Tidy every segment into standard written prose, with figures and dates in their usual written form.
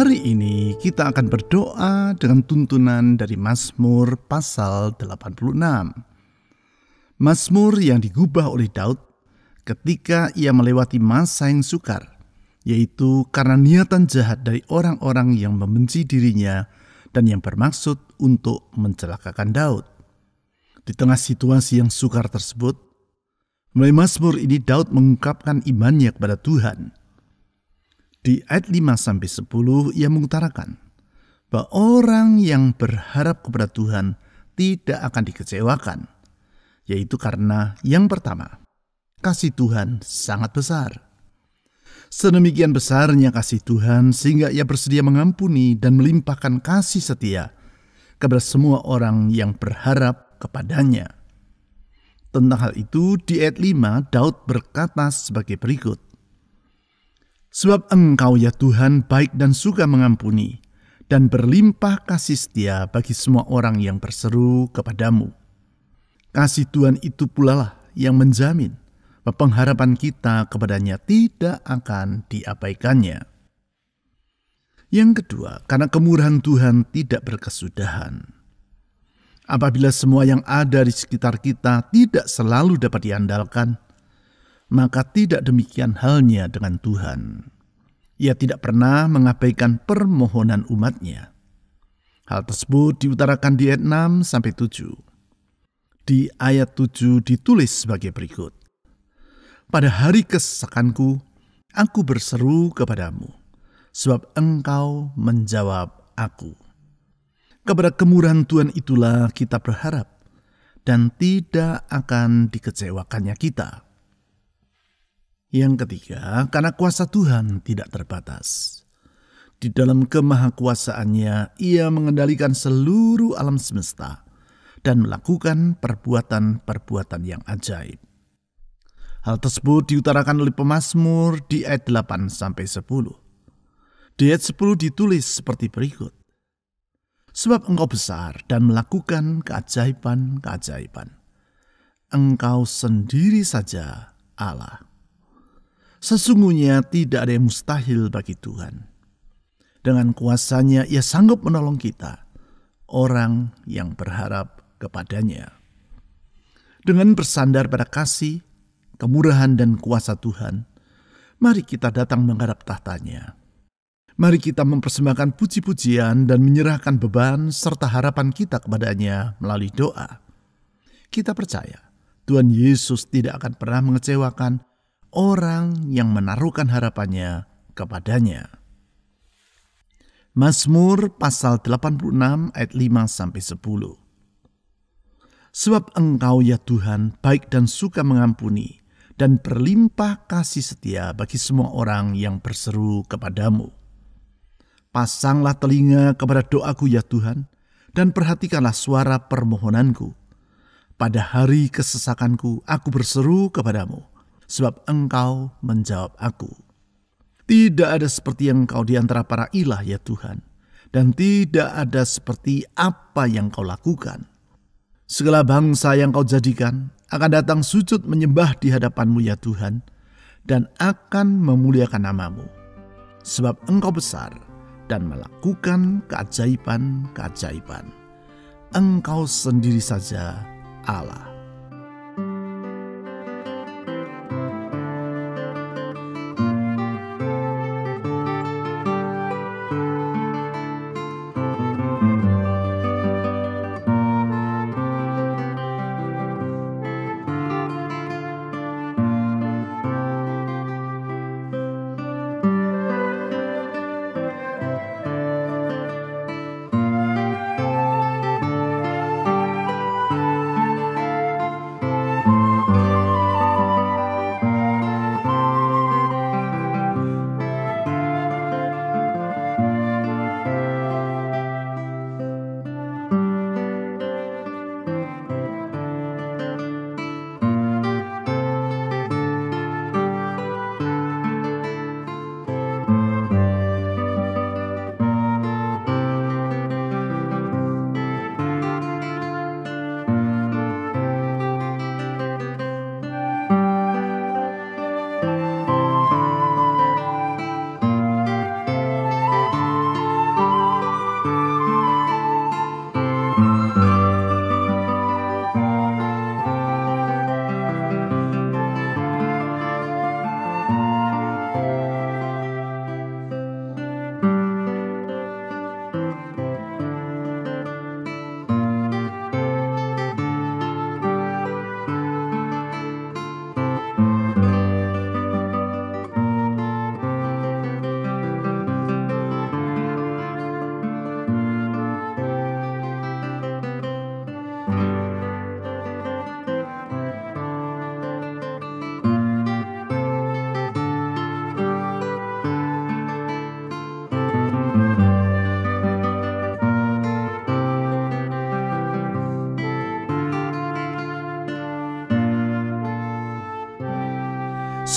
Hari ini kita akan berdoa dengan tuntunan dari Mazmur pasal 86. Mazmur yang digubah oleh Daud ketika ia melewati masa yang sukar, yaitu karena niatan jahat dari orang-orang yang membenci dirinya dan yang bermaksud untuk mencelakakan Daud. Di tengah situasi yang sukar tersebut, melalui Mazmur ini Daud mengungkapkan imannya kepada Tuhan. Di ayat 5-10 ia mengutarakan bahwa orang yang berharap kepada Tuhan tidak akan dikecewakan, yaitu karena yang pertama, kasih Tuhan sangat besar. Sedemikian besarnya kasih Tuhan sehingga ia bersedia mengampuni dan melimpahkan kasih setia kepada semua orang yang berharap kepadanya. Tentang hal itu di ayat 5 Daud berkata sebagai berikut. Sebab Engkau ya Tuhan baik dan suka mengampuni dan berlimpah kasih setia bagi semua orang yang berseru kepadamu. Kasih Tuhan itu pula lah yang menjamin bahwa pengharapan kita kepadanya tidak akan diabaikannya. Yang kedua, karena kemurahan Tuhan tidak berkesudahan. Apabila semua yang ada di sekitar kita tidak selalu dapat diandalkan, maka tidak demikian halnya dengan Tuhan. Ia tidak pernah mengabaikan permohonan umatnya. Hal tersebut diutarakan di ayat 6-7. Di ayat 7 ditulis sebagai berikut. Pada hari kesesakanku, aku berseru kepadamu, sebab Engkau menjawab aku. Kepada kemurahan Tuhan itulah kita berharap, dan tidak akan dikecewakannya kita. Yang ketiga, karena kuasa Tuhan tidak terbatas. Di dalam kemahakuasaannya, ia mengendalikan seluruh alam semesta dan melakukan perbuatan-perbuatan yang ajaib. Hal tersebut diutarakan oleh pemazmur di ayat 8-10. Di ayat 10 ditulis seperti berikut. Sebab Engkau besar dan melakukan keajaiban-keajaiban. Engkau sendiri saja Allah. Sesungguhnya tidak ada yang mustahil bagi Tuhan. Dengan kuasanya ia sanggup menolong kita, orang yang berharap kepadanya. Dengan bersandar pada kasih, kemurahan dan kuasa Tuhan, mari kita datang menghadap tahtanya. Mari kita mempersembahkan puji-pujian dan menyerahkan beban serta harapan kita kepadanya melalui doa. Kita percaya Tuhan Yesus tidak akan pernah mengecewakan orang yang menaruhkan harapannya kepadanya. Mazmur pasal 86 ayat 5-10. Sebab Engkau ya Tuhan baik dan suka mengampuni dan berlimpah kasih setia bagi semua orang yang berseru kepadamu. Pasanglah telinga kepada doaku ya Tuhan dan perhatikanlah suara permohonanku. Pada hari kesesakanku aku berseru kepadamu, sebab Engkau menjawab aku. Tidak ada seperti Engkau di antara para ilah ya Tuhan, dan tidak ada seperti apa yang Kau lakukan. Segala bangsa yang Kau jadikan akan datang sujud menyembah di hadapan-Mu ya Tuhan, dan akan memuliakan nama-Mu. Sebab Engkau besar dan melakukan keajaiban-keajaiban. Engkau sendiri saja Allah.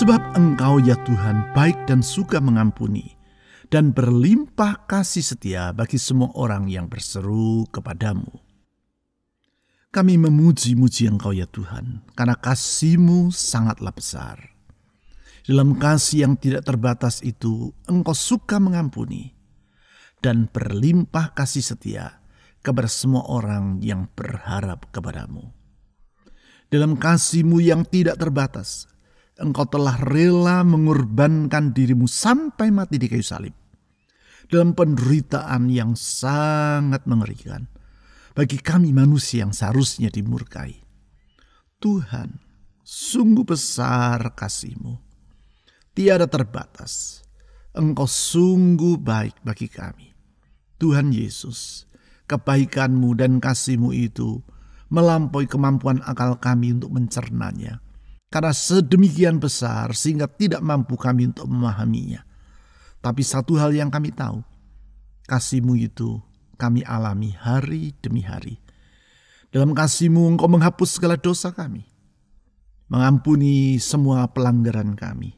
Sebab Engkau ya Tuhan baik dan suka mengampuni, dan berlimpah kasih setia bagi semua orang yang berseru kepadamu. Kami memuji-muji Engkau ya Tuhan, karena kasih-Mu sangatlah besar. Dalam kasih yang tidak terbatas itu, Engkau suka mengampuni, dan berlimpah kasih setia kepada semua orang yang berharap kepadamu. Dalam kasih-Mu yang tidak terbatas, Engkau telah rela mengorbankan diri-Mu sampai mati di kayu salib. Dalam penderitaan yang sangat mengerikan bagi kami manusia yang seharusnya dimurkai. Tuhan, sungguh besar kasih-Mu. Tiada terbatas. Engkau sungguh baik bagi kami. Tuhan Yesus, kebaikan-Mu dan kasih-Mu itu melampaui kemampuan akal kami untuk mencernanya. Karena sedemikian besar sehingga tidak mampu kami untuk memahaminya. Tapi satu hal yang kami tahu, kasih-Mu itu kami alami hari demi hari. Dalam kasih-Mu Engkau menghapus segala dosa kami, mengampuni semua pelanggaran kami,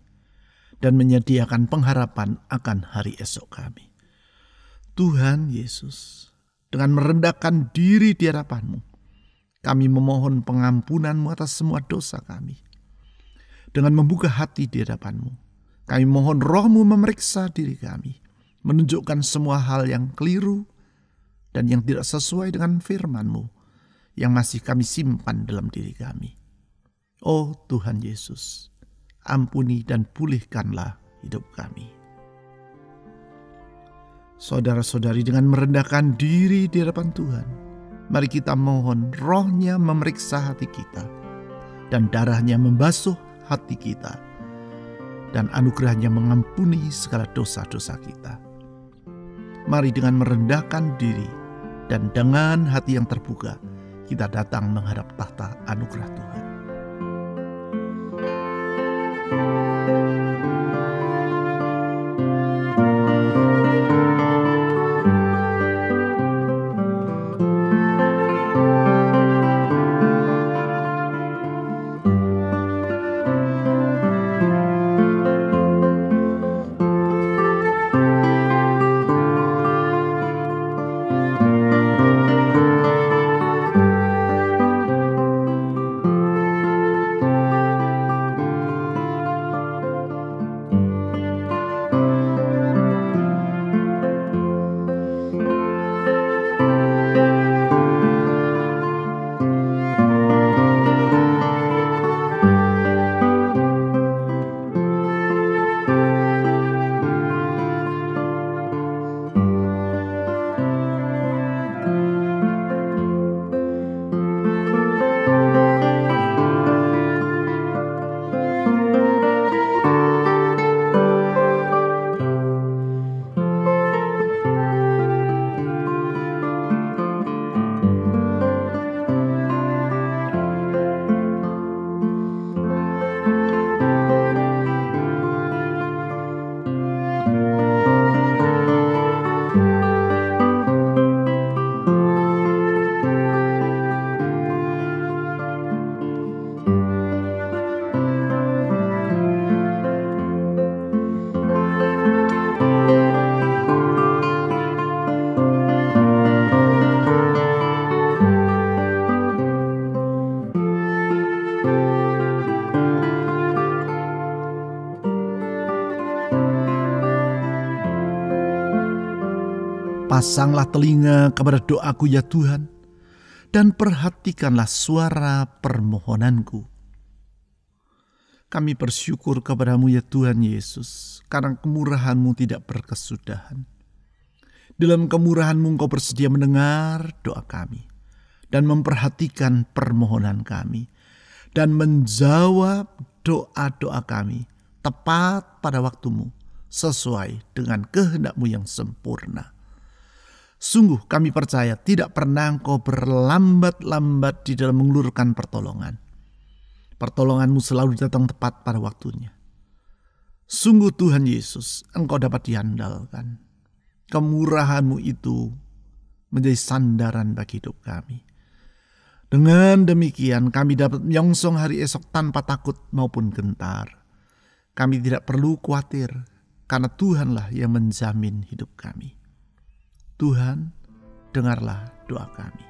dan menyediakan pengharapan akan hari esok kami. Tuhan Yesus, dengan merendahkan diri di hadapan-Mu, kami memohon pengampunan-Mu atas semua dosa kami. Dengan membuka hati di hadapan-Mu, kami mohon Roh-Mu memeriksa diri kami, menunjukkan semua hal yang keliru dan yang tidak sesuai dengan firman-Mu yang masih kami simpan dalam diri kami. Oh Tuhan Yesus, ampuni dan pulihkanlah hidup kami. Saudara-saudari, dengan merendahkan diri di hadapan Tuhan, mari kita mohon Roh-Nya memeriksa hati kita, dan darah-Nya membasuh hati kita, dan anugerah-Nya mengampuni segala dosa-dosa kita. Mari dengan merendahkan diri dan dengan hati yang terbuka, kita datang menghadap tahta anugerah Tuhan. Pasanglah telinga kepada doaku ya Tuhan, dan perhatikanlah suara permohonanku. Kami bersyukur kepadamu ya Tuhan Yesus, karena kemurahan-Mu tidak berkesudahan. Dalam kemurahan-Mu Engkau bersedia mendengar doa kami, dan memperhatikan permohonan kami, dan menjawab doa-doa kami tepat pada waktu-Mu, sesuai dengan kehendak-Mu yang sempurna. Sungguh kami percaya tidak pernah Engkau berlambat-lambat di dalam mengulurkan pertolongan. Pertolongan-Mu selalu datang tepat pada waktunya. Sungguh Tuhan Yesus, Engkau dapat diandalkan. Kemurahan-Mu itu menjadi sandaran bagi hidup kami. Dengan demikian kami dapat menyongsong hari esok tanpa takut maupun gentar. Kami tidak perlu khawatir karena Tuhanlah yang menjamin hidup kami. Tuhan, dengarlah doa kami.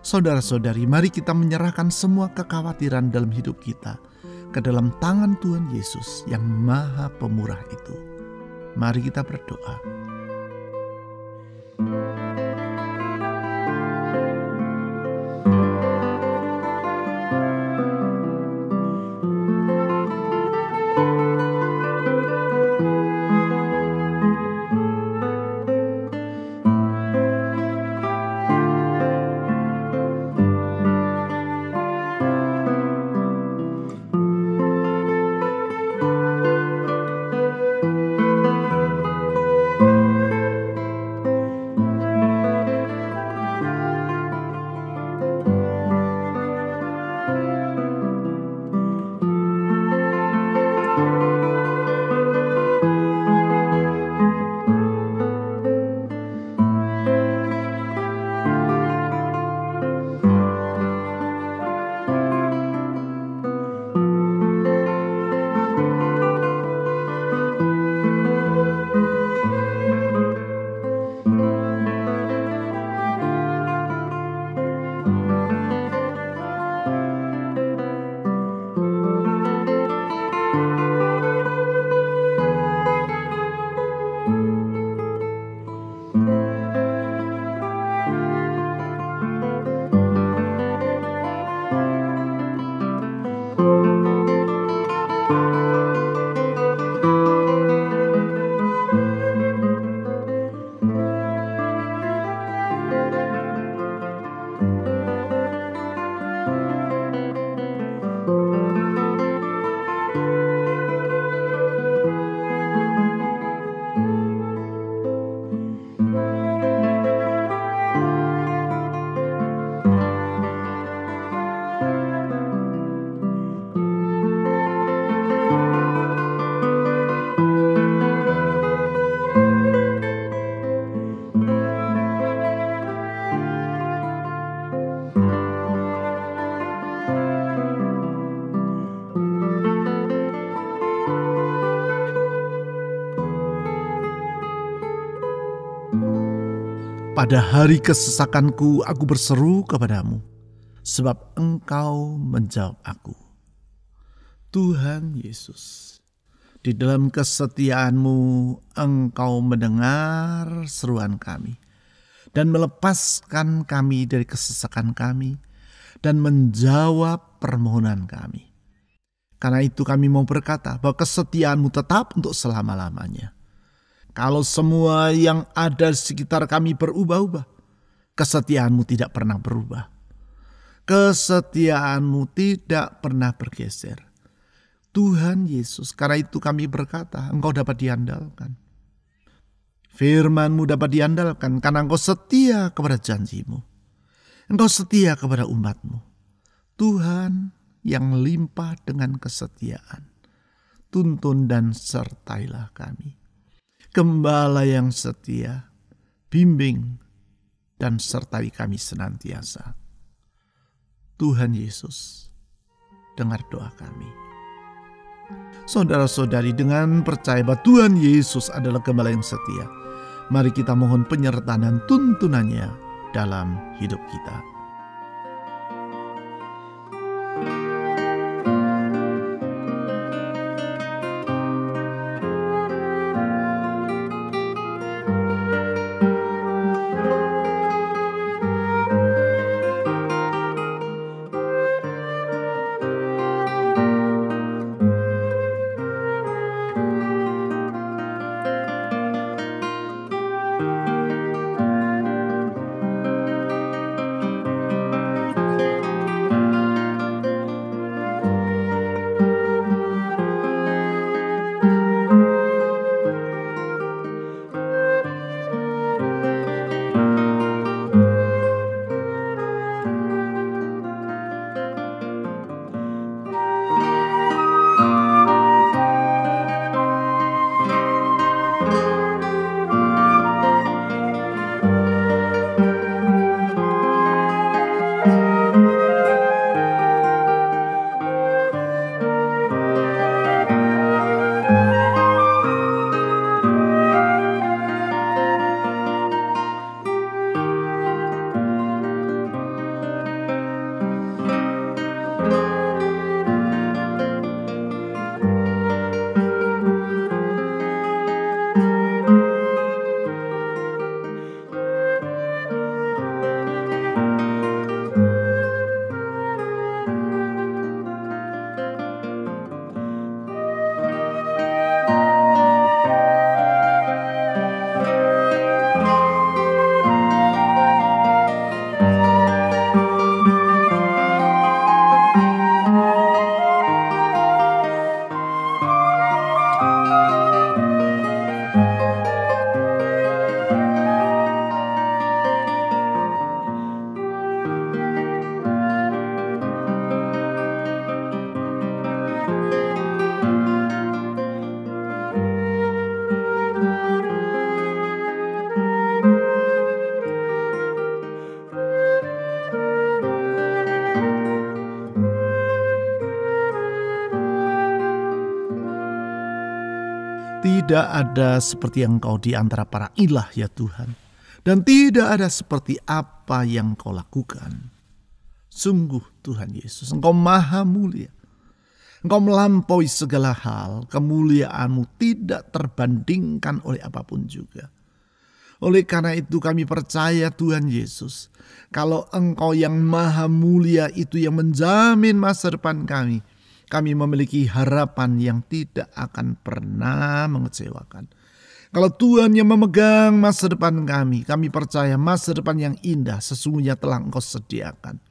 Saudara-saudari, mari kita menyerahkan semua kekhawatiran dalam hidup kita ke dalam tangan Tuhan Yesus yang Maha Pemurah itu. Mari kita berdoa. Pada hari kesesakanku aku berseru kepadamu, sebab Engkau menjawab aku. Tuhan Yesus, di dalam kesetiaan-Mu Engkau mendengar seruan kami dan melepaskan kami dari kesesakan kami dan menjawab permohonan kami. Karena itu kami mau berkata bahwa kesetiaan-Mu tetap untuk selama-lamanya. Kalau semua yang ada di sekitar kami berubah-ubah, kesetiaan-Mu tidak pernah berubah. Kesetiaan-Mu tidak pernah bergeser. Tuhan Yesus, karena itu kami berkata, Engkau dapat diandalkan. Firman-Mu dapat diandalkan karena Engkau setia kepada janji-Mu. Engkau setia kepada umat-Mu. Tuhan yang limpah dengan kesetiaan. Tuntun dan sertailah kami. Gembala yang setia, bimbing dan sertai kami senantiasa. Tuhan Yesus, dengar doa kami. Saudara-saudari, dengan percaya bahwa Tuhan Yesus adalah gembala yang setia, mari kita mohon penyertaan dan tuntunannya dalam hidup kita. tidak ada seperti Engkau di antara para ilah ya Tuhan. Dan tidak ada seperti apa yang Engkau lakukan. Sungguh Tuhan Yesus, Engkau maha mulia. Engkau melampaui segala hal, kemuliaan-Mu tidak terbandingkan oleh apapun juga. Oleh karena itu kami percaya Tuhan Yesus, kalau Engkau yang maha mulia itu yang menjamin masa depan kami, kami memiliki harapan yang tidak akan pernah mengecewakan. Kalau Tuhan yang memegang masa depan kami percaya masa depan yang indah sesungguhnya telah Engkau sediakan.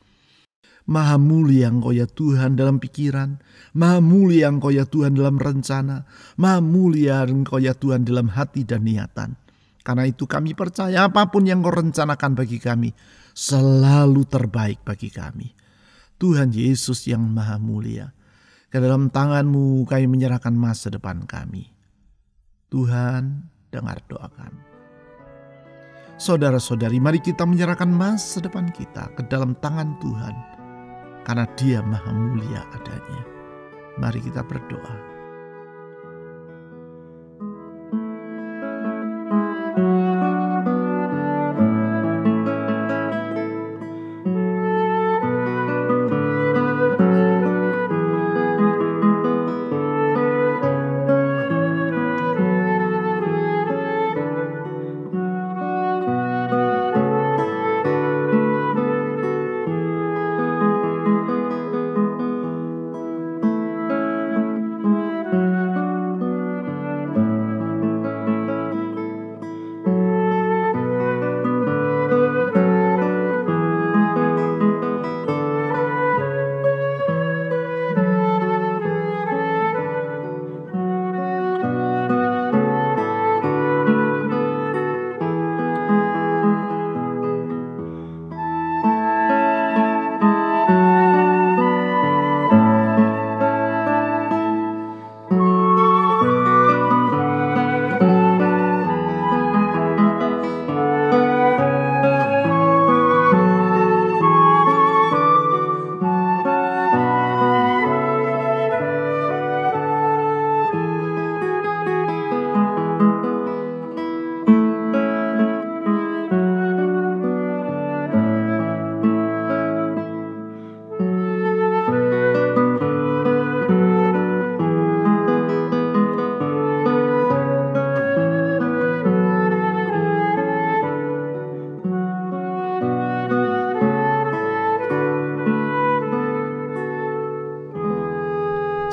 Maha mulia Engkau ya Tuhan dalam pikiran, maha mulia Engkau ya Tuhan dalam rencana, maha mulia Engkau ya Tuhan dalam hati dan niatan. Karena itu kami percaya apapun yang Engkau rencanakan bagi kami selalu terbaik bagi kami. Tuhan Yesus yang maha mulia, ke dalam tangan-Mu kami menyerahkan masa depan kami. Tuhan, dengar doa kami. Saudara-saudari, mari kita menyerahkan masa depan kita ke dalam tangan Tuhan. Karena Dia maha mulia adanya. Mari kita berdoa.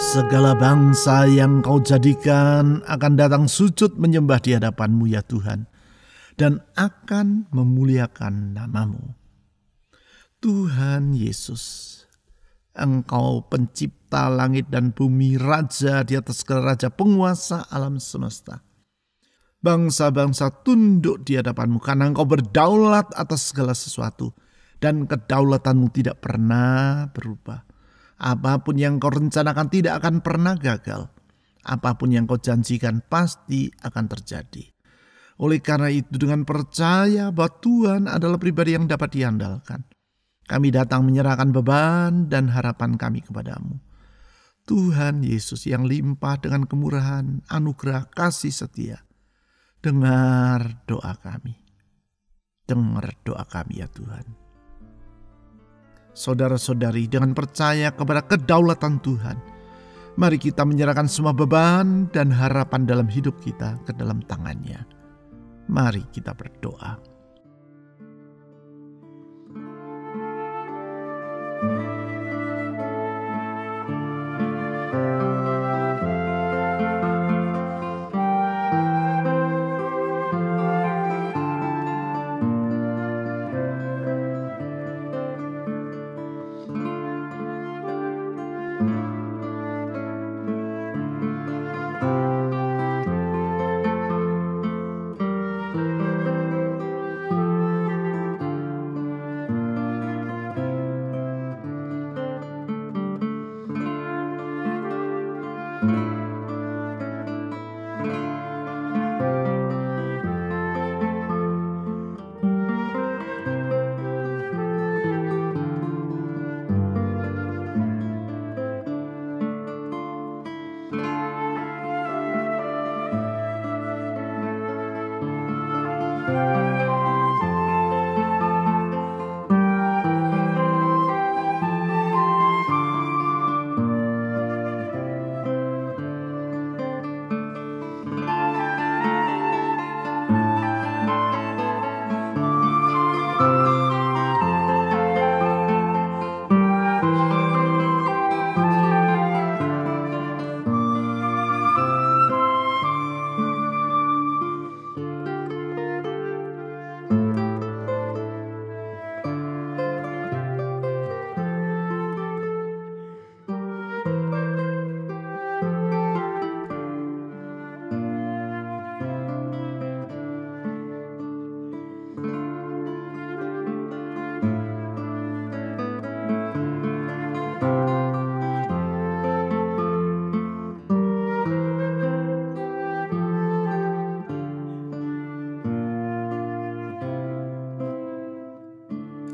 Segala bangsa yang Kau jadikan akan datang sujud menyembah di hadapan-Mu ya Tuhan, dan akan memuliakan nama-Mu. Tuhan Yesus, Engkau pencipta langit dan bumi, Raja di atas segala raja, penguasa alam semesta. Bangsa-bangsa tunduk di hadapan-Mu karena Engkau berdaulat atas segala sesuatu, dan kedaulatan-Mu tidak pernah berubah. Apapun yang Kau rencanakan tidak akan pernah gagal. Apapun yang Kau janjikan pasti akan terjadi. Oleh karena itu dengan percaya bahwa Tuhan adalah pribadi yang dapat diandalkan, kami datang menyerahkan beban dan harapan kami kepadamu. Tuhan Yesus yang limpah dengan kemurahan, anugerah, kasih setia. Dengar doa kami. Dengar doa kami ya Tuhan. Saudara-saudari, dengan percaya kepada kedaulatan Tuhan, mari kita menyerahkan semua beban dan harapan dalam hidup kita ke dalam tangan-Nya. Mari kita berdoa.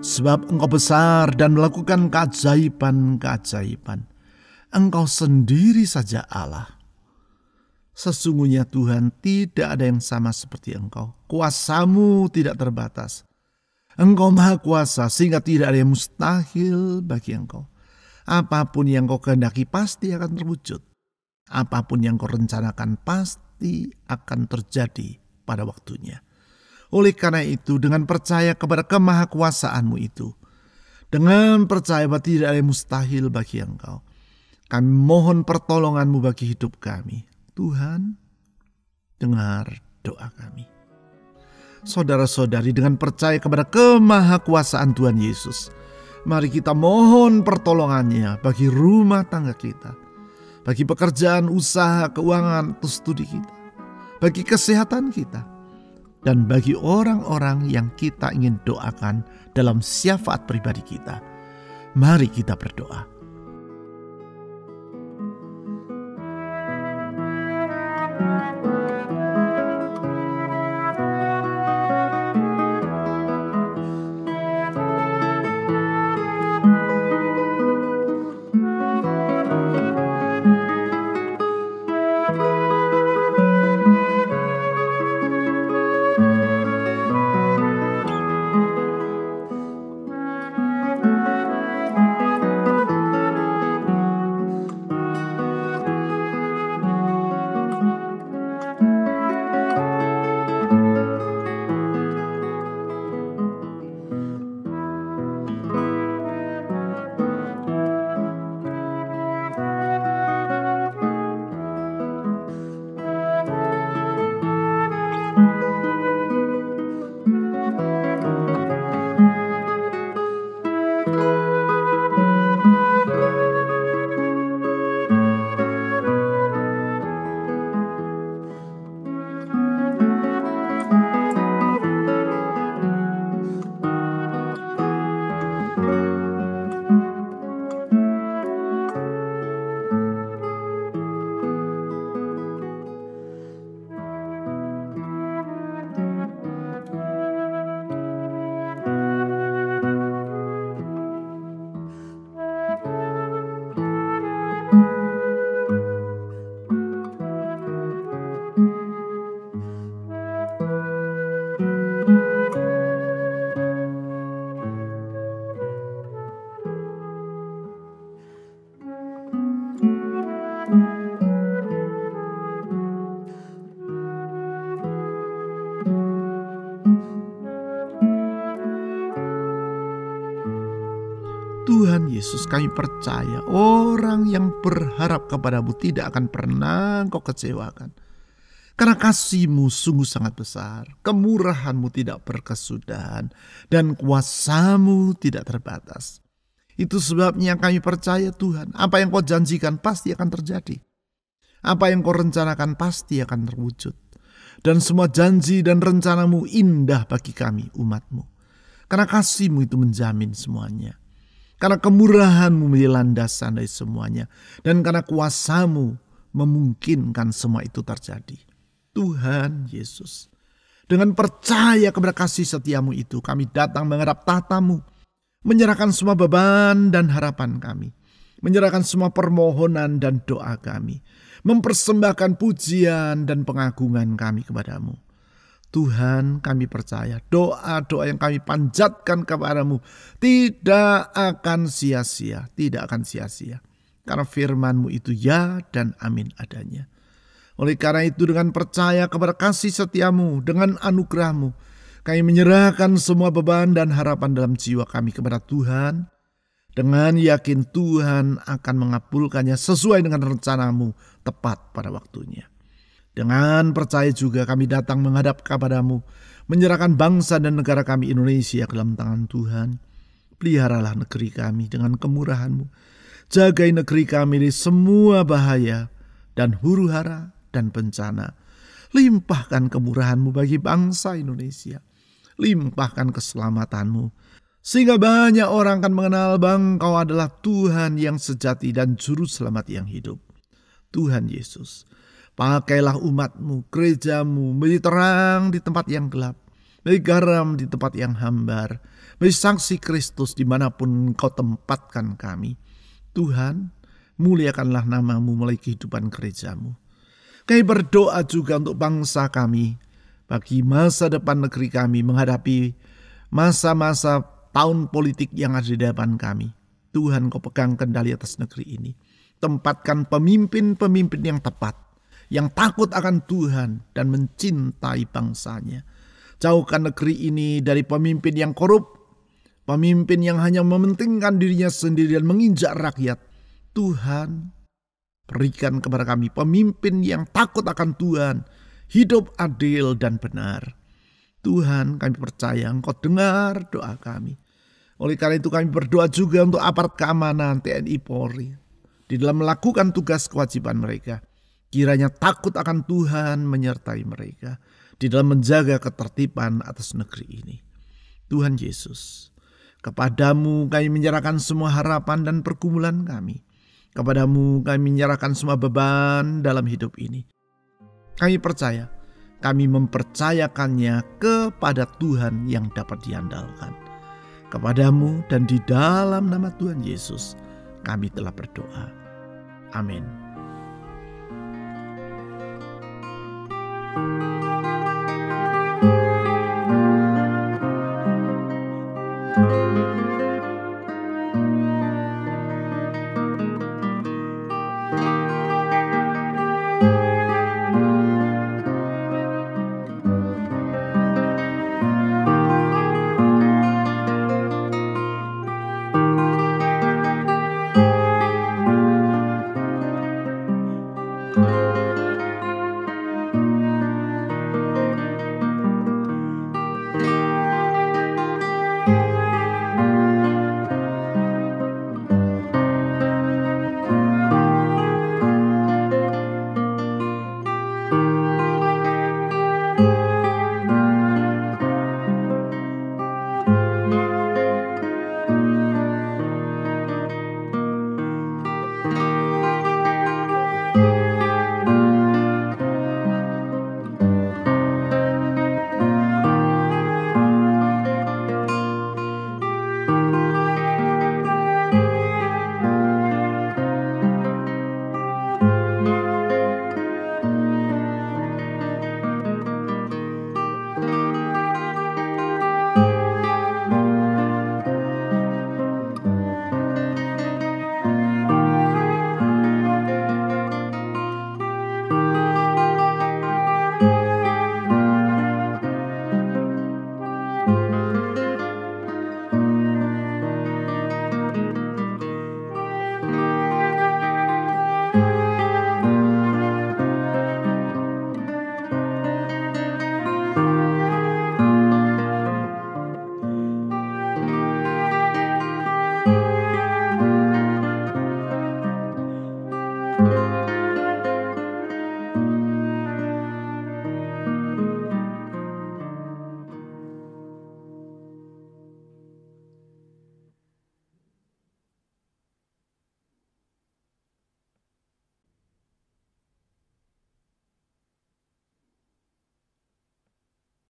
Sebab Engkau besar dan melakukan keajaiban-keajaiban. Engkau sendiri saja Allah. Sesungguhnya Tuhan, tidak ada yang sama seperti Engkau. Kuasa-Mu tidak terbatas. Engkau maha kuasa sehingga tidak ada yang mustahil bagi Engkau. Apapun yang Kau kehendaki pasti akan terwujud. Apapun yang Kau rencanakan pasti akan terjadi pada waktunya. Oleh karena itu, dengan percaya kepada kemahakuasaan-Mu itu, dengan percaya bahwa tidak ada yang mustahil bagi Engkau, kami mohon pertolongan-Mu bagi hidup kami. Tuhan, dengar doa kami. Saudara-saudari, dengan percaya kepada kemahakuasaan Tuhan Yesus, mari kita mohon pertolongannya bagi rumah tangga kita, bagi pekerjaan, usaha, keuangan, atau studi kita, bagi kesehatan kita, dan bagi orang-orang yang kita ingin doakan dalam syafaat pribadi kita. Mari kita berdoa. Tuhan Yesus, kami percaya orang yang berharap kepadamu tidak akan pernah Engkau kecewakan. Karena kasih-Mu sungguh sangat besar, kemurahan-Mu tidak berkesudahan, dan kuasa-Mu tidak terbatas. Itu sebabnya kami percaya Tuhan, apa yang Kau janjikan pasti akan terjadi. Apa yang Kau rencanakan pasti akan terwujud. Dan semua janji dan rencana-Mu indah bagi kami umat-Mu. Karena kasih-Mu itu menjamin semuanya. Karena kemurahan-Mu menjadi landasan dari semuanya. Dan karena kuasa-Mu memungkinkan semua itu terjadi. Tuhan Yesus, dengan percaya kepada kasih setia-Mu itu, kami datang menghadap tahta-Mu, menyerahkan semua beban dan harapan kami, menyerahkan semua permohonan dan doa kami, mempersembahkan pujian dan pengagungan kami kepadamu. Tuhan, kami percaya doa-doa yang kami panjatkan kepadamu tidak akan sia-sia, tidak akan sia-sia. Karena firman-Mu itu ya dan amin adanya. Oleh karena itu, dengan percaya kepada kasih setia-Mu, dengan anugerah-Mu, kami menyerahkan semua beban dan harapan dalam jiwa kami kepada Tuhan. Dengan yakin Tuhan akan mengabulkannya sesuai dengan rencana-Mu tepat pada waktunya. Dengan percaya juga kami datang menghadap kepadamu, menyerahkan bangsa dan negara kami Indonesia ke dalam tangan Tuhan. Peliharalah negeri kami dengan kemurahan-Mu. Jagai negeri kami dari semua bahaya dan huru-hara dan bencana. Limpahkan kemurahan-Mu bagi bangsa Indonesia. Limpahkan keselamatan-Mu. Sehingga banyak orang akan mengenal bahwa Engkau adalah Tuhan yang sejati dan juru selamat yang hidup. Tuhan Yesus, pakailah umat-Mu, gereja-Mu menjadi terang di tempat yang gelap. menjadi garam di tempat yang hambar, menjadi saksi Kristus dimanapun Engkau tempatkan kami. Tuhan, muliakanlah nama-Mu melalui kehidupan gereja-Mu. Kami berdoa juga untuk bangsa kami, bagi masa depan negeri kami menghadapi masa-masa tahun politik yang ada di depan kami. Tuhan, Kau pegang kendali atas negeri ini. Tempatkan pemimpin-pemimpin yang tepat, yang takut akan Tuhan dan mencintai bangsanya. Jauhkan negeri ini dari pemimpin yang korup, pemimpin yang hanya mementingkan dirinya sendiri dan menginjak rakyat. Tuhan, berikan kepada kami pemimpin yang takut akan Tuhan, hidup adil dan benar. Tuhan, kami percaya Engkau dengar doa kami. Oleh karena itu kami berdoa juga untuk aparat keamanan TNI Polri di dalam melakukan tugas kewajiban mereka. Kiranya takut akan Tuhan menyertai mereka di dalam menjaga ketertiban atas negeri ini. Tuhan Yesus, kepadamu kami menyerahkan semua harapan dan pergumulan kami. Kepadamu kami menyerahkan semua beban dalam hidup ini. Kami percaya, kami mempercayakannya kepada Tuhan yang dapat diandalkan. Kepadamu dan di dalam nama Tuhan Yesus, kami telah berdoa. Amin.